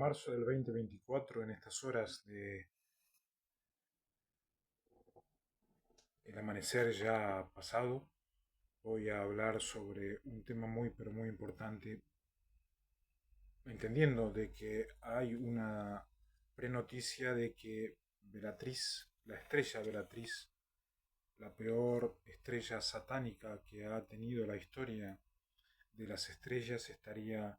Marzo del 2024, en estas horas de el amanecer ya pasado, voy a hablar sobre un tema muy pero muy importante, entendiendo de que hay una prenoticia de que Bellatriz, la estrella Bellatriz, la peor estrella satánica que ha tenido la historia de las estrellas, estaría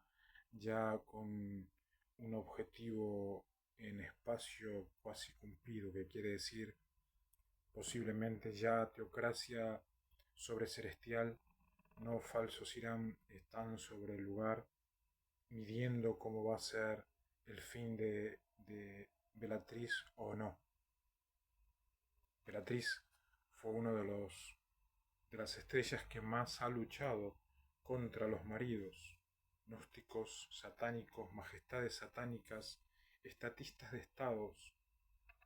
ya con un objetivo en espacio cuasi cumplido, que quiere decir posiblemente ya teocracia sobre celestial, no falsos Irán, están sobre el lugar midiendo cómo va a ser el fin de Bellatriz o no. Bellatriz fue uno de las estrellas que más ha luchado contra los maridos, gnósticos satánicos, majestades satánicas, estatistas de estados,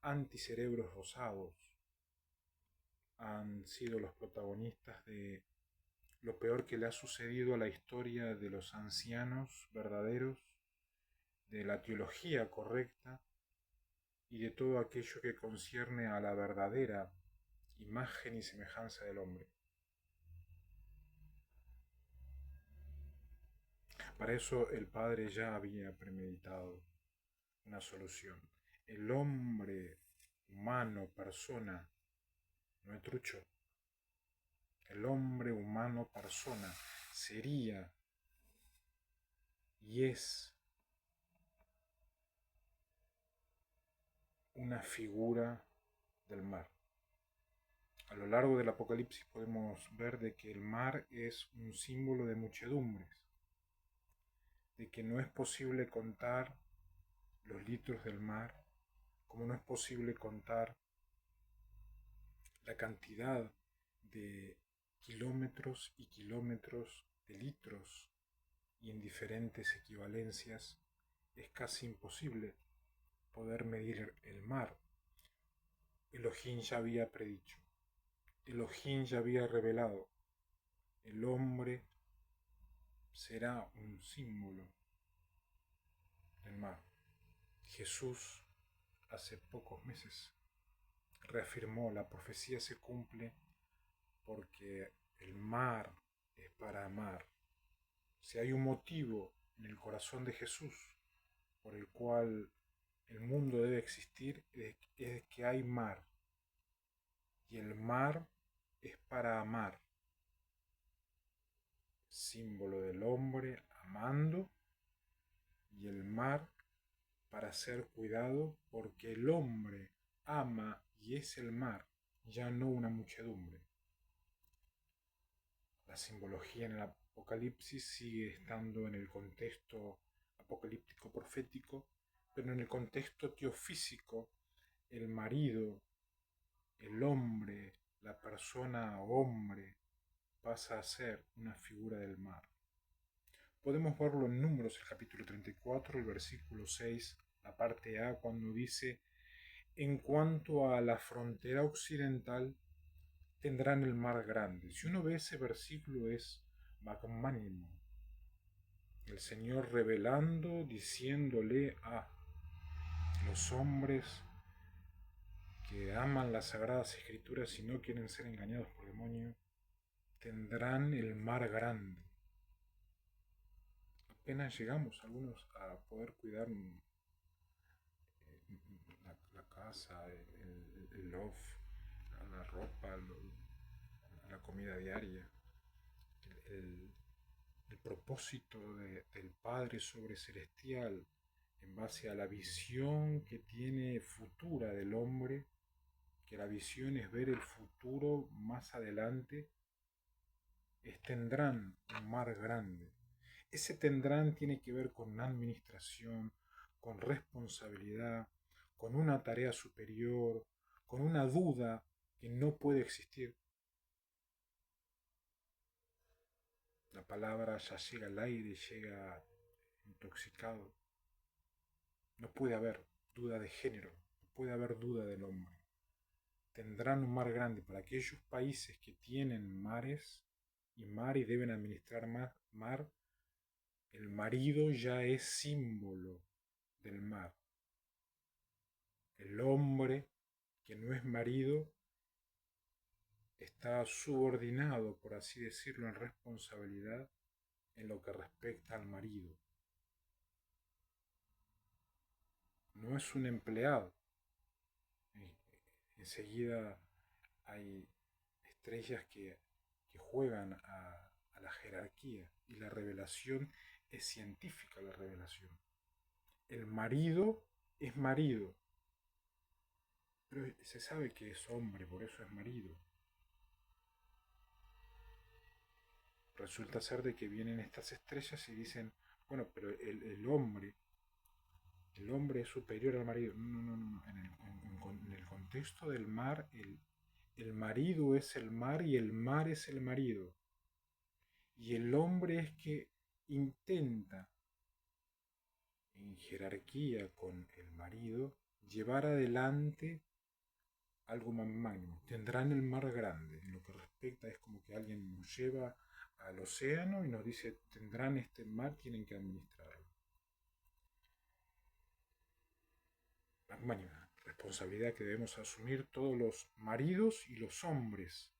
anticerebros rosados, han sido los protagonistas de lo peor que le ha sucedido a la historia de los ancianos verdaderos, de la teología correcta y de todo aquello que concierne a la verdadera imagen y semejanza del hombre. Para eso el Padre ya había premeditado una solución. El hombre humano, persona, no es trucho. El hombre humano, persona, sería y es una figura del mar. A lo largo del Apocalipsis podemos ver de que el mar es un símbolo de muchedumbres, de que no es posible contar los litros del mar, como no es posible contar la cantidad de kilómetros y kilómetros de litros, y en diferentes equivalencias es casi imposible poder medir el mar. Elohim ya había predicho, Elohim ya había revelado, el hombre será un símbolo del mar. Jesús hace pocos meses reafirmó: la profecía se cumple porque el mar es para amar. Si hay un motivo en el corazón de Jesús por el cual el mundo debe existir, es que hay mar, y el mar es para amar, símbolo del hombre amando, y el mar para ser cuidado, porque el hombre ama y es el mar, ya no una muchedumbre. La simbología en el Apocalipsis sigue estando en el contexto apocalíptico profético, pero en el contexto teofísico, el marido, el hombre, la persona hombre, pasa a ser una figura del mar. Podemos verlo en Números, el capítulo 34, el versículo 6, la parte A, cuando dice: en cuanto a la frontera occidental, tendrán el mar grande. Si uno ve ese versículo, es magnánimo. El Señor revelando, diciéndole a los hombres que aman las sagradas escrituras y no quieren ser engañados por demonios, tendrán el mar grande. Apenas llegamos algunos a poder cuidar la casa, el loft, la ropa, la comida diaria, el, el propósito del Padre sobre celestial en base a la visión que tiene futura del hombre, que la visión es ver el futuro más adelante, es tendrán un mar grande. Ese tendrán tiene que ver con administración, con responsabilidad, con una tarea superior, con una duda que no puede existir. La palabra ya llega al aire, llega intoxicado. No puede haber duda de género, no puede haber duda del hombre. Tendrán un mar grande para aquellos países que tienen mares y deben administrar mar. El marido ya es símbolo del mar. El hombre que no es marido está subordinado, por así decirlo, en responsabilidad en lo que respecta al marido. No es un empleado. Enseguida hay estrellas que juegan a la jerarquía y la revelación es científica, la revelación. El marido es marido, pero se sabe que es hombre, por eso es marido. Resulta ser de que vienen estas estrellas y dicen, bueno, pero el hombre es superior al marido. No, no, no, no. En el contexto del mar, el marido es el mar y el mar es el marido. Y el hombre es que intenta, en jerarquía con el marido, llevar adelante algo más magno. Tendrán el mar grande. En lo que respecta es como que alguien nos lleva al océano y nos dice, tendrán este mar, tienen que administrarlo. Magnánima responsabilidad que debemos asumir todos los maridos y los hombres,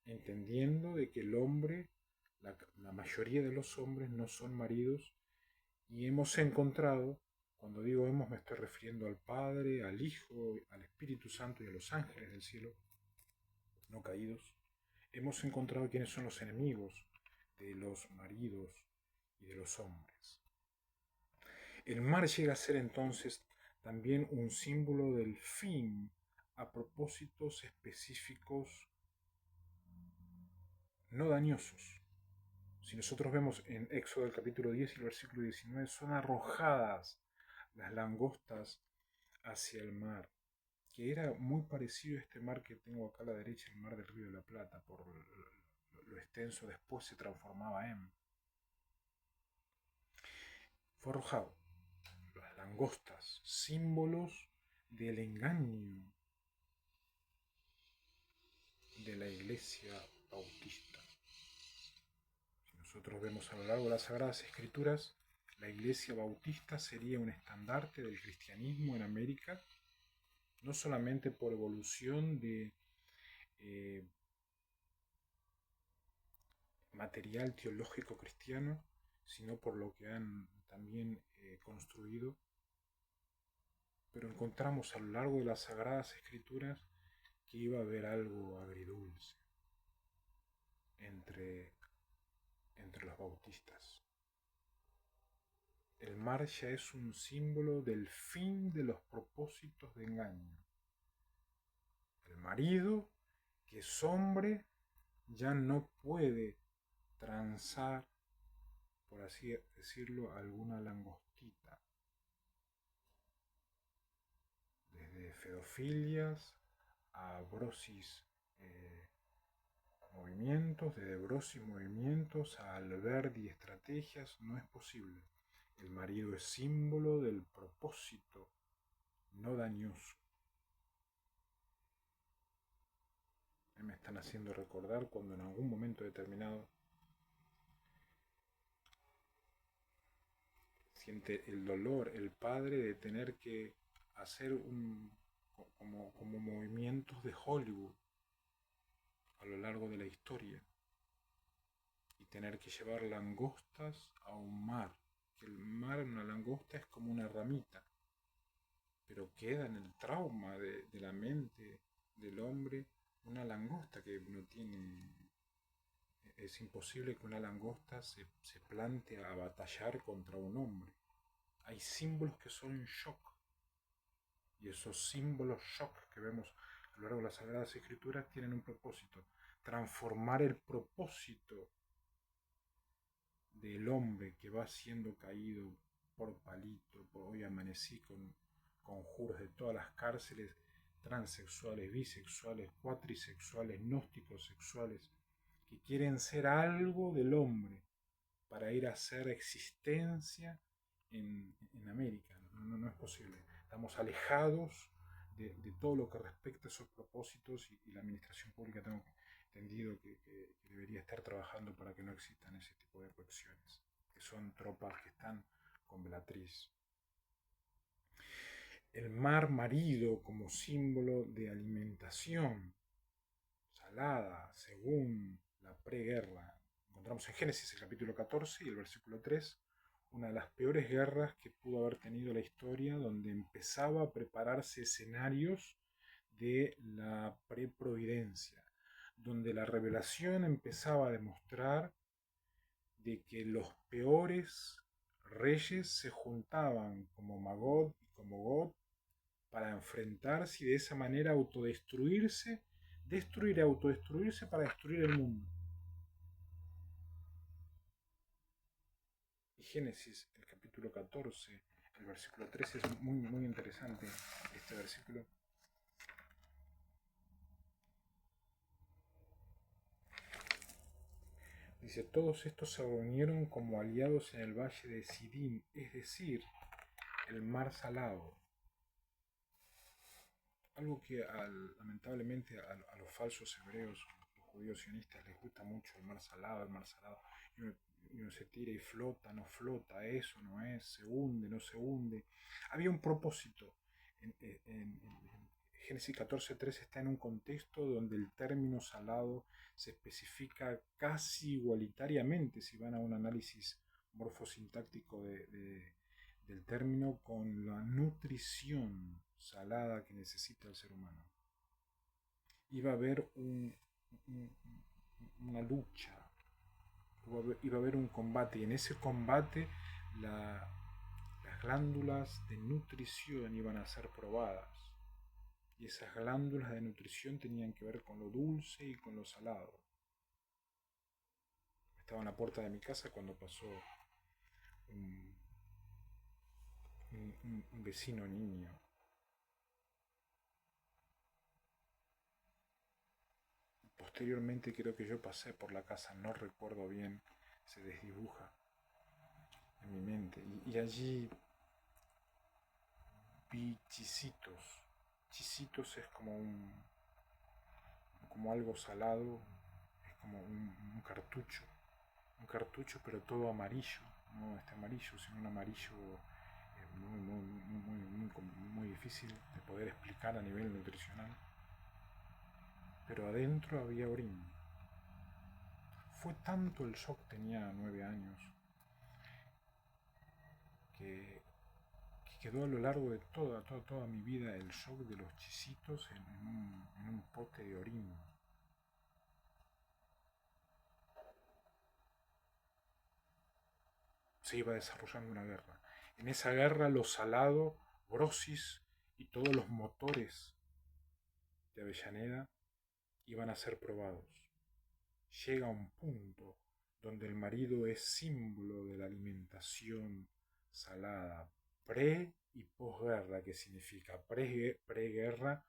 entendiendo de que el hombre, la mayoría de los hombres no son maridos y hemos encontrado, cuando digo hemos me estoy refiriendo al Padre, al Hijo, al Espíritu Santo y a los ángeles del cielo, no caídos, hemos encontrado quiénes son los enemigos de los maridos y de los hombres. El mar llega a ser entonces también un símbolo del fin a propósitos específicos no dañosos. Si nosotros vemos en Éxodo el capítulo 10 y el versículo 19, son arrojadas las langostas hacia el mar, que era muy parecido a este mar que tengo acá a la derecha, el mar del Río de la Plata, por lo extenso, después se transformaba en. Fue arrojado. Las langostas, símbolos del engaño de la iglesia bautista. Si nosotros vemos a lo largo de las Sagradas Escrituras, la iglesia bautista sería un estandarte del cristianismo en América, no solamente por evolución de material teológico cristiano, sino por lo que han también construido. Pero encontramos a lo largo de las Sagradas Escrituras que iba a haber algo agridulce entre los bautistas. El mar ya es un símbolo del fin de los propósitos de engaño. El marido, que es hombre, ya no puede transar, por así decirlo, alguna langostita. Desde fedofilias a brosis movimientos, desde brosis movimientos a alberdi estrategias, no es posible. El marido es símbolo del propósito no dañoso. Me están haciendo recordar cuando en algún momento determinado siente el dolor, el padre, de tener que hacer como movimientos de Hollywood a lo largo de la historia y tener que llevar langostas a un mar. Que el mar, una langosta es como una ramita, pero queda en el trauma de la mente del hombre una langosta que no tiene. Es imposible que una langosta se plante a batallar contra un hombre. Hay símbolos que son shock, y esos símbolos shock que vemos a lo largo de las Sagradas Escrituras tienen un propósito: transformar el propósito del hombre que va siendo caído por palito. Hoy amanecí con conjuros de todas las cárceles: transexuales, bisexuales, cuatrisexuales, gnósticos sexuales, que quieren ser algo del hombre para ir a hacer existencia en América. No es posible. Estamos alejados de todo lo que respecta a esos propósitos, y la administración pública tengo entendido que debería estar trabajando para que no existan ese tipo de coacciones, que son tropas que están con Beatriz. el mar marido como símbolo de alimentación salada, según la preguerra. Encontramos en Génesis el capítulo 14 y el versículo 3, una de las peores guerras que pudo haber tenido la historia, donde empezaba a prepararse escenarios de la preprovidencia, donde la revelación empezaba a demostrar de que los peores reyes se juntaban como Magog y como Gog para enfrentarse y de esa manera autodestruirse, destruir y autodestruirse para destruir el mundo. Y Génesis, el capítulo 14, el versículo 13 es muy, muy interesante este versículo. Dice, todos estos se reunieron como aliados en el valle de Sidín, es decir, el mar salado. Algo que lamentablemente a los falsos hebreos, los judíos sionistas, les gusta mucho el mar salado, el mar salado. Y uno se tira y flota, no flota, eso no es, se hunde, no se hunde. Había un propósito. En Génesis 14:3 está en un contexto donde el término salado se especifica casi igualitariamente, si van a un análisis morfosintáctico del término, con la nutrición salada que necesita el ser humano. Iba a haber una lucha, iba a haber un combate, y en ese combate las glándulas de nutrición iban a ser probadas. Y esas glándulas de nutrición tenían que ver con lo dulce y con lo salado. Estaba en la puerta de mi casa cuando pasó un vecino niño. Posteriormente creo que yo pasé por la casa, no recuerdo bien, se desdibuja en mi mente. Y allí vi chisitos. Chisitos es como algo salado, es como un cartucho. Un cartucho pero todo amarillo, no este amarillo, sino un amarillo muy difícil de poder explicar a nivel nutricional. Pero adentro había orín. Fue tanto el shock, tenía 9 años, que quedó a lo largo de toda mi vida el shock de los chisitos en un pote de orín. Se iba desarrollando una guerra. En esa guerra lo salado, Brosis y todos los motores de Avellaneda iban a ser probados. Llega un punto donde el marido es símbolo de la alimentación salada, pre y posguerra, que significa preguerra,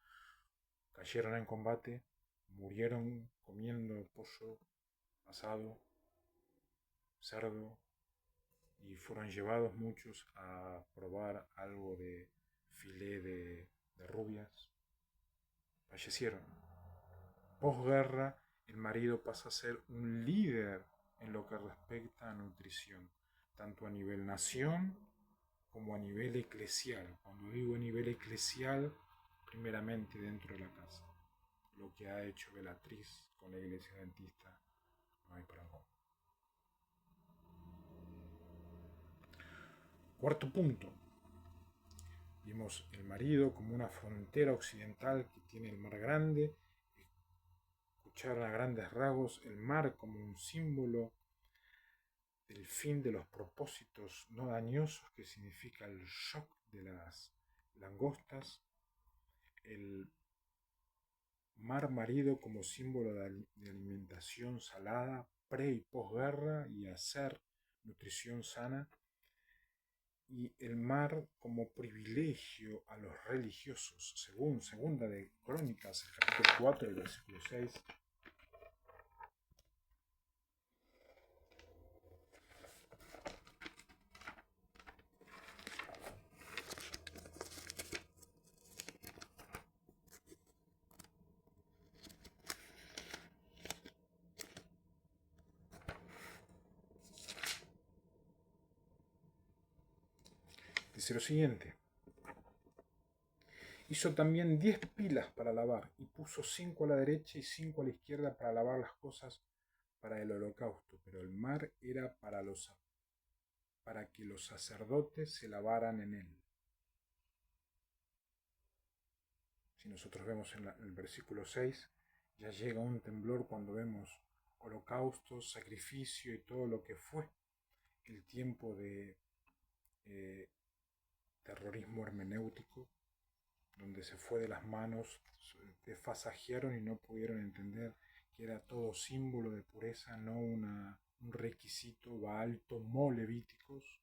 cayeron en combate, murieron comiendo pollo asado, cerdo, y fueron llevados muchos a probar algo de filé de rubias. Fallecieron. Posguerra, el marido pasa a ser un líder en lo que respecta a nutrición, tanto a nivel nación como a nivel eclesial. Cuando digo a nivel eclesial, primeramente dentro de la casa. Lo que ha hecho Bellatrix con la iglesia adventista, no hay parangón. Cuarto punto. Vimos el marido como una frontera occidental que tiene el mar grande. Escucharon a grandes rasgos el mar como un símbolo del fin de los propósitos no dañosos, que significa el shock de las langostas. El mar marido como símbolo de alimentación salada, pre y posguerra, y hacer nutrición sana. Y el mar como privilegio a los religiosos, según Segunda de Crónicas, el capítulo 4, el versículo 6. Dice lo siguiente: Hizo también 10 pilas para lavar y puso 5 a la derecha y 5 a la izquierda para lavar las cosas para el holocausto, pero el mar era para que los sacerdotes se lavaran en él. Si nosotros vemos en el versículo 6, ya llega un temblor cuando vemos holocaustos, sacrificio y todo lo que fue el tiempo de terrorismo hermenéutico, donde se fue de las manos, desfasajearon y no pudieron entender que era todo símbolo de pureza, no un requisito baalto levíticos.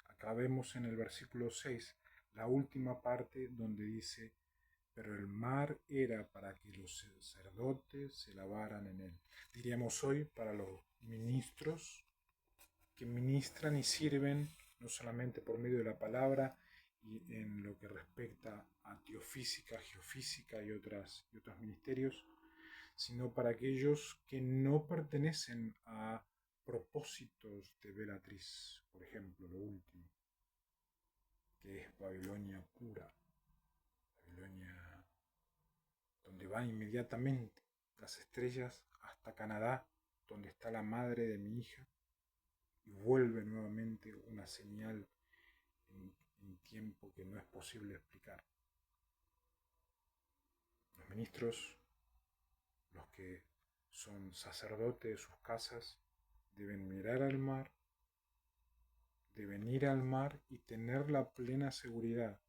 Acá vemos en el versículo 6 la última parte donde dice: pero el mar era para que los sacerdotes se lavaran en él. Diríamos hoy para los ministros que ministran y sirven no solamente por medio de la palabra y en lo que respecta a teofísica, geofísica y otros ministerios, sino para aquellos que no pertenecen a propósitos de Velatriz, por ejemplo, lo último, que es Babilonia pura, Babilonia donde van inmediatamente las estrellas hasta Canadá, donde está la madre de mi hija, y vuelve nuevamente una señal en tiempo que no es posible explicar. Los ministros, los que son sacerdotes de sus casas, deben mirar al mar, deben ir al mar y tener la plena seguridad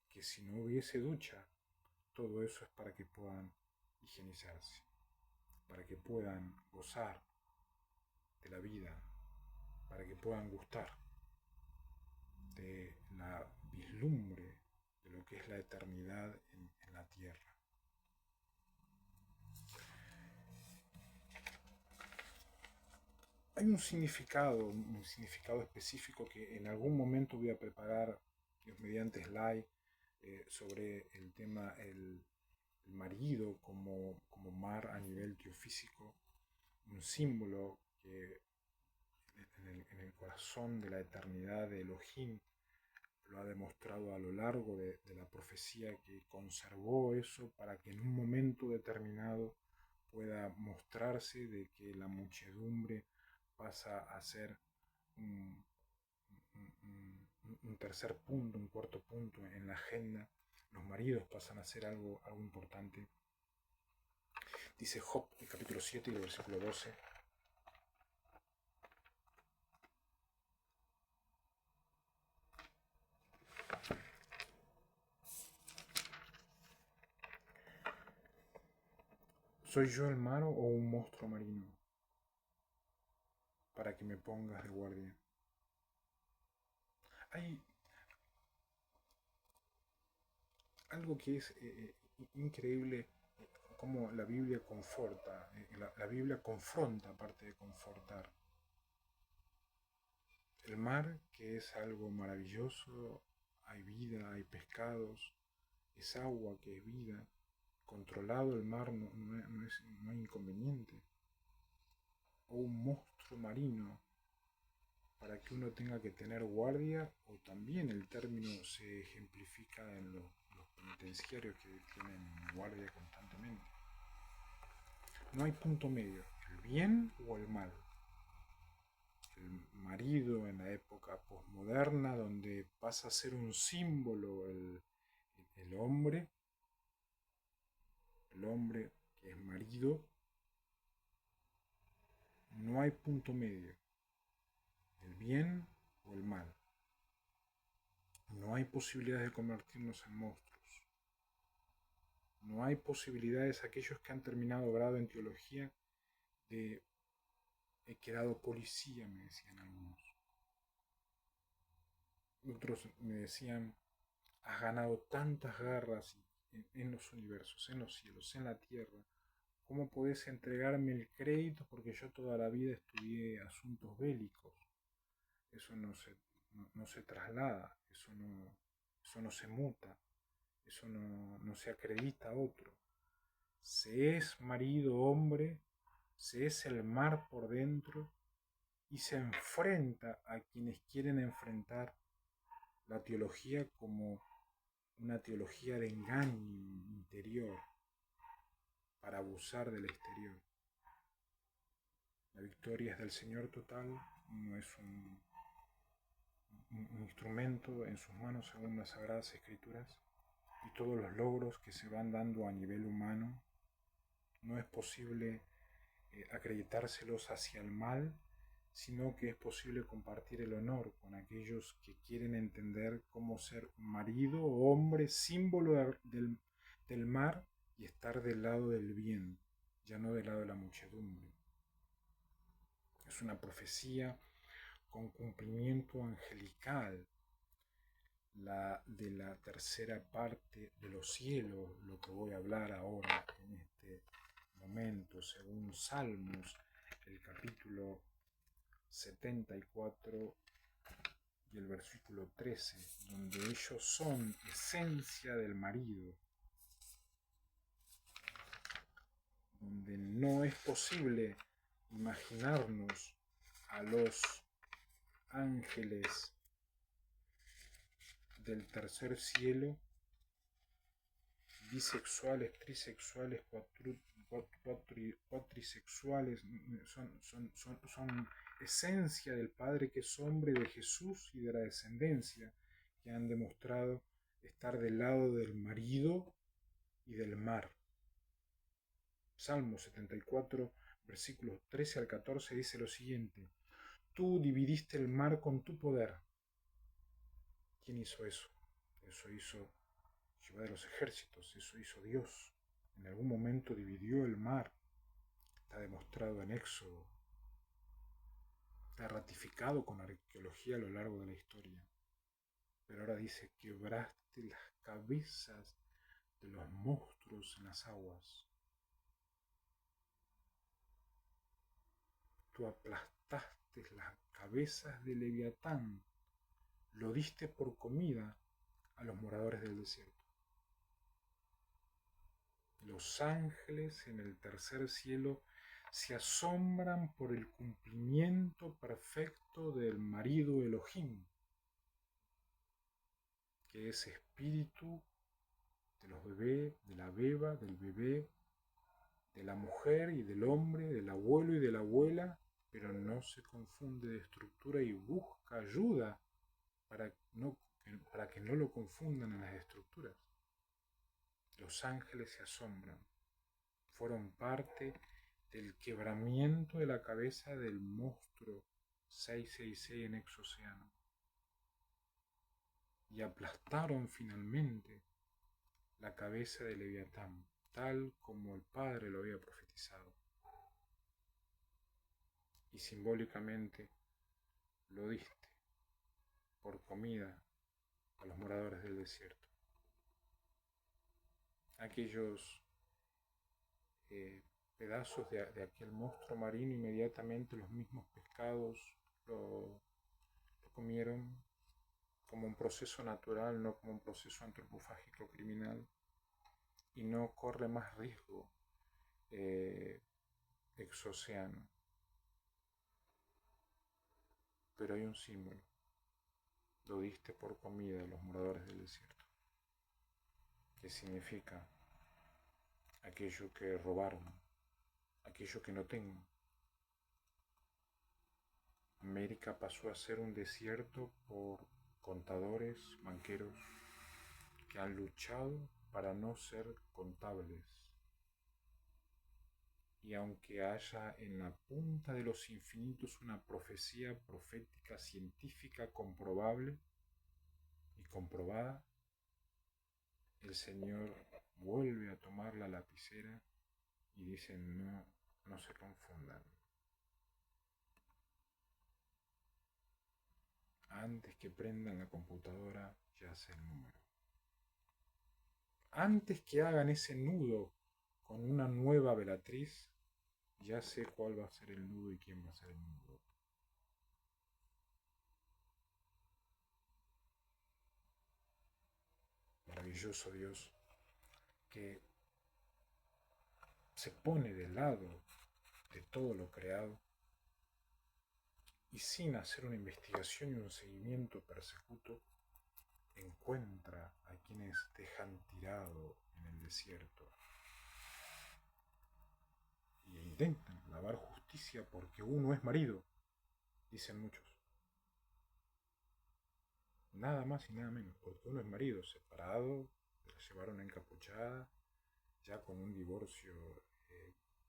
que si no hubiese ducha, todo eso es para que puedan higienizarse, para que puedan gozar de la vida, para que puedan gustar de la vislumbre de lo que es la eternidad en la tierra. Hay un significado específico que en algún momento voy a preparar, Dios mediante, slide sobre el tema el marido como mar a nivel teofísico, un símbolo que en el corazón de la eternidad de Elohim lo ha demostrado a lo largo de la profecía, que conservó eso para que en un momento determinado pueda mostrarse de que la muchedumbre pasa a ser un tercer punto, un cuarto punto en la agenda. Los maridos pasan a ser algo importante. Dice Job, el capítulo 7 y el versículo 12. ¿Soy yo el mar o un monstruo marino para que me pongas de guardia? Hay algo que es increíble, cómo la Biblia conforta, la Biblia confronta aparte de confortar. El mar, que es algo maravilloso, hay vida, hay pescados, es agua que es vida. Controlado el mar no hay inconveniente. O un monstruo marino para que uno tenga que tener guardia, o también el término se ejemplifica en los penitenciarios que tienen guardia constantemente. No hay punto medio, el bien o el mal. El marido en la época posmoderna, donde pasa a ser un símbolo el hombre que es marido, no hay punto medio, el bien o el mal. No hay posibilidades de convertirnos en monstruos. No hay posibilidades, aquellos que han terminado grado en teología, de he quedado policía, me decían algunos. Otros me decían, has ganado tantas garras en los universos, en los cielos, en la tierra. ¿Cómo podés entregarme el crédito? Porque yo toda la vida estudié asuntos bélicos. Eso no se traslada, eso no se muta, eso no se acredita a otro. Se es marido, hombre, se es el mar por dentro y se enfrenta a quienes quieren enfrentar la teología como una teología de engaño interior para abusar del exterior. La victoria es del Señor total, no es un instrumento en sus manos según las Sagradas Escrituras, y todos los logros que se van dando a nivel humano no es posible acreditárselos hacia el mal, sino que es posible compartir el honor con aquellos que quieren entender cómo ser un marido o hombre, símbolo del mar, y estar del lado del bien, ya no del lado de la muchedumbre. Es una profecía con cumplimiento angelical, la de la tercera parte de los cielos, lo que voy a hablar ahora en este momento, según Salmos, el capítulo 74 y el versículo 13, donde ellos son esencia del marido, donde no es posible imaginarnos a los ángeles del tercer cielo bisexuales, trisexuales, cuatrisexuales, son esencia del Padre que es hombre, de Jesús y de la descendencia, que han demostrado estar del lado del marido y del mar. Salmo 74, versículos 13 al 14 dice lo siguiente: Tú dividiste el mar con tu poder. ¿Quién hizo eso? Eso hizo Jehová de los ejércitos, eso hizo Dios. En algún momento dividió el mar. Está demostrado en Éxodo. Está ratificado con arqueología a lo largo de la historia. Pero ahora dice: quebraste las cabezas de los monstruos en las aguas. Tú aplastaste las cabezas de Leviatán. Lo diste por comida a los moradores del desierto. Los ángeles en el tercer cielo se asombran por el cumplimiento perfecto del marido Elohim, que es espíritu de los bebés, de la beba, del bebé, de la mujer y del hombre, del abuelo y de la abuela, pero no se confunde de estructura y busca ayuda para que no lo confundan en las estructuras. Los ángeles se asombran. Fueron parte del quebramiento de la cabeza del monstruo 666 en Exocéano. Y aplastaron finalmente la cabeza de Leviatán, tal como el Padre lo había profetizado. Y simbólicamente lo diste por comida a los moradores del desierto. Aquellos pedazos de aquel monstruo marino, inmediatamente los mismos pescados lo comieron como un proceso natural, no como un proceso antropofágico criminal, y no corre más riesgo exocéano. Pero hay un símbolo: lo diste por comida a los moradores del desierto, que significa aquello que robaron, aquello que no tengo. América pasó a ser un desierto por contadores, banqueros, que han luchado para no ser contables. Y aunque haya en la punta de los infinitos una profecía profética científica comprobable y comprobada, el Señor vuelve a tomar la lapicera y dice: no se confundan. Antes que prendan la computadora, ya sé el número. Antes que hagan ese nudo con una nueva velatriz, ya sé cuál va a ser el nudo y quién va a ser el nudo. Maravilloso Dios, que se pone del lado de todo lo creado y sin hacer una investigación y un seguimiento persecuto, encuentra a quienes desierto y intentan lavar justicia porque uno es marido, dicen muchos. Nada más y nada menos, porque uno es marido, separado, la llevaron encapuchada, ya con un divorcio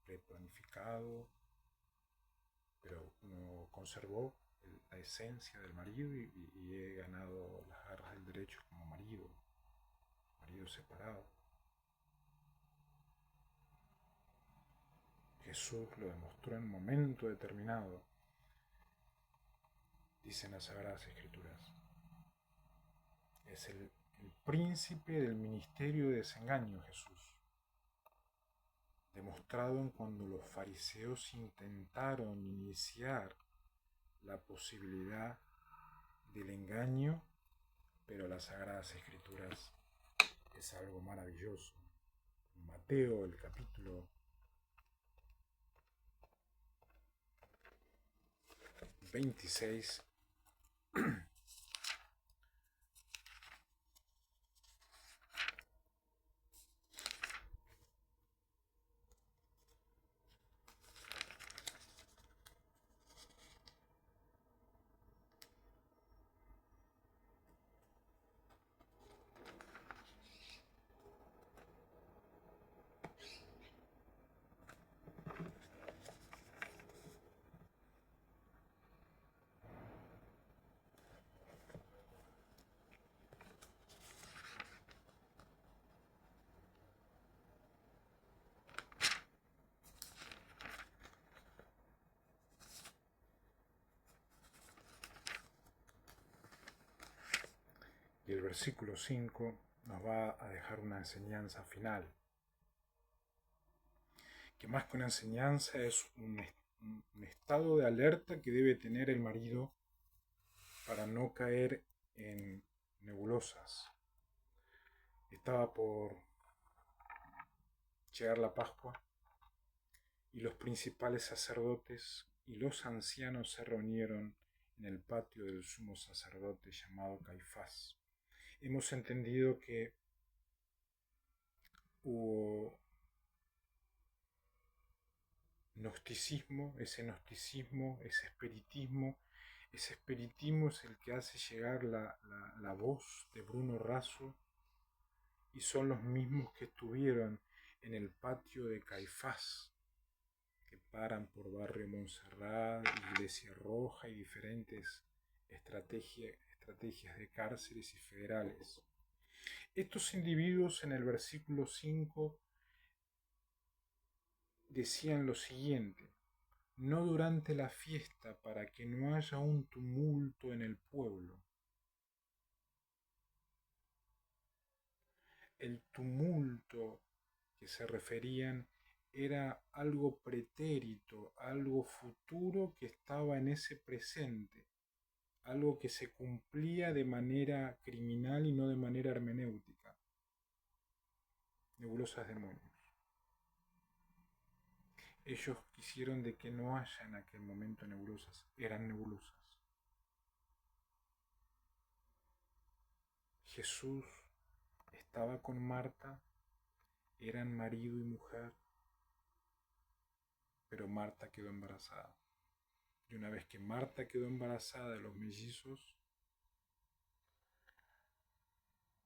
preplanificado, pero uno conservó la esencia del marido y he ganado las garras del derecho como marido separado. Jesús lo demostró en un momento determinado, dicen las Sagradas Escrituras. Es el príncipe del ministerio de desengaño, Jesús, demostrado en cuando los fariseos intentaron iniciar la posibilidad del engaño, pero las Sagradas Escrituras es algo maravilloso. Mateo, el capítulo 26, y el versículo 5 nos va a dejar una enseñanza final, que más que una enseñanza es un estado de alerta que debe tener el marido para no caer en nebulosas. Estaba por llegar la Pascua y los principales sacerdotes y los ancianos se reunieron en el patio del sumo sacerdote llamado Caifás. Hemos entendido que hubo gnosticismo, ese espiritismo es el que hace llegar la voz de Bruno Raso, y son los mismos que estuvieron en el patio de Caifás, que paran por Barrio Montserrat, Iglesia Roja y diferentes estrategias de cárceles y federales. Estos individuos en el versículo 5 decían lo siguiente: no durante la fiesta, para que no haya un tumulto en el pueblo. El tumulto que se referían era algo pretérito, algo futuro que estaba en ese presente, algo que se cumplía de manera criminal y no de manera hermenéutica. Nebulosas demonios. Ellos quisieron de que no haya en aquel momento nebulosas, eran nebulosas. Jesús estaba con Marta, eran marido y mujer, pero Marta quedó embarazada. Y una vez que Marta quedó embarazada de los mellizos,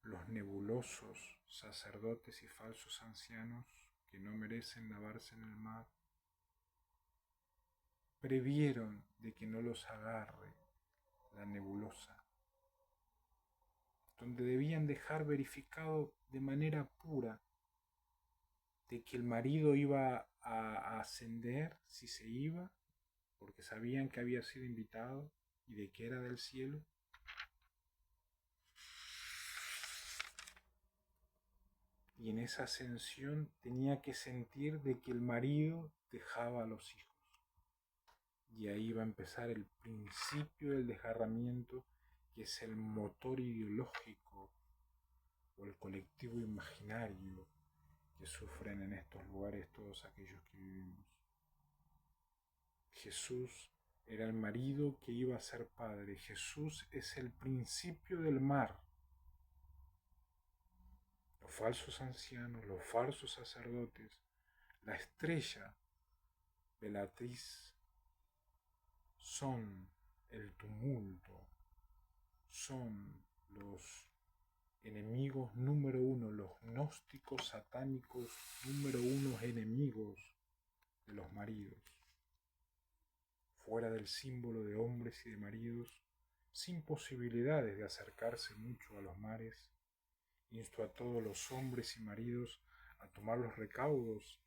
los nebulosos sacerdotes y falsos ancianos que no merecen lavarse en el mar previeron de que no los agarre la nebulosa, donde debían dejar verificado de manera pura de que el marido iba a ascender si se iba, porque sabían que había sido invitado y de que era del cielo. Y en esa ascensión tenía que sentir de que el marido dejaba a los hijos. Y ahí va a empezar el principio del desgarramiento, que es el motor ideológico o el colectivo imaginario que sufren en estos lugares todos aquellos que vivimos. Jesús era el marido que iba a ser padre. Jesús es el principio del mar. Los falsos ancianos, los falsos sacerdotes, la estrella velatriz son el tumulto, son los enemigos número uno, los gnósticos satánicos número uno, enemigos de los maridos. Fuera del símbolo de hombres y de maridos, sin posibilidades de acercarse mucho a los mares, insto a todos los hombres y maridos a tomar los recaudos,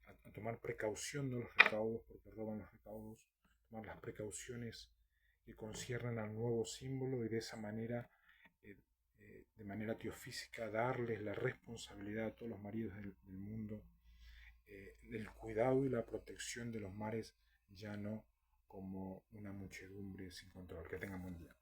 a tomar precaución de los recaudos, porque roban los recaudos, tomar las precauciones que conciernen al nuevo símbolo y de esa manera, de manera teofísica, darles la responsabilidad a todos los maridos del mundo del cuidado y la protección de los mares, ya no como una muchedumbre sin control. Que tengan buen día.